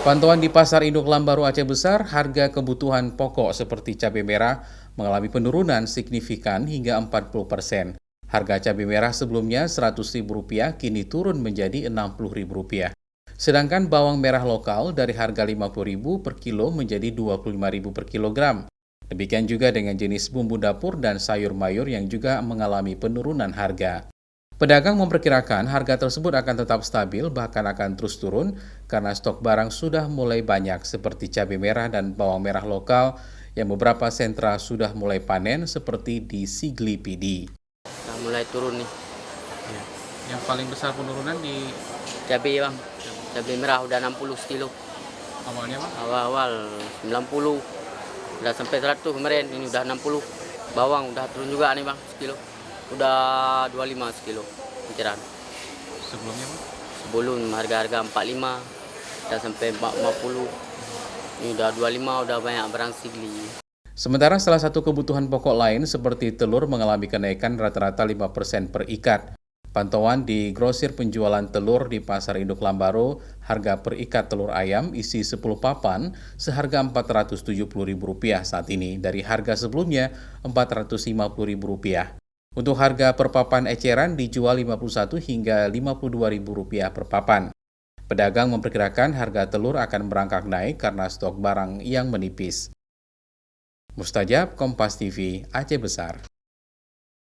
Pantauan di Pasar Induk Lambaru Aceh Besar, harga kebutuhan pokok seperti cabai merah mengalami penurunan signifikan hingga 40%. Harga cabai merah sebelumnya Rp100.000 kini turun menjadi Rp60.000. Sedangkan bawang merah lokal dari harga Rp50.000 per kilo menjadi Rp25.000 per kilogram. Demikian juga dengan jenis bumbu dapur dan sayur mayur yang juga mengalami penurunan harga. Pedagang memperkirakan harga tersebut akan tetap stabil, bahkan akan terus turun karena stok barang sudah mulai banyak seperti cabai merah dan bawang merah lokal yang beberapa sentra sudah mulai panen seperti di Sigli PD. Udah mulai turun nih. Ya. Yang paling besar penurunan di Cabai bang, cabai merah udah 60 sekilo. awalnya, Pak? Awal-awal 90, udah sampai 100 kemarin, ini udah 60. Bawang udah turun juga nih bang, sekilo. Udah 25 sekilo pencerahan. Sebelumnya, Pak? Sebelum harga-harga 45, udah sampai 50. Ini udah 25, udah banyak barang Sigli. Sementara salah satu kebutuhan pokok lain seperti telur mengalami kenaikan rata-rata 5% per ikat. Pantauan di grosir penjualan telur di Pasar Induk Lambaru, harga per ikat telur ayam isi 10 papan seharga Rp470.000 saat ini dari harga sebelumnya Rp450.000. Untuk harga per papan eceran dijual Rp51 hingga Rp52.000 per papan. Pedagang memperkirakan harga telur akan merangkak naik karena stok barang yang menipis. Mustajab, Kompas TV, Aceh Besar.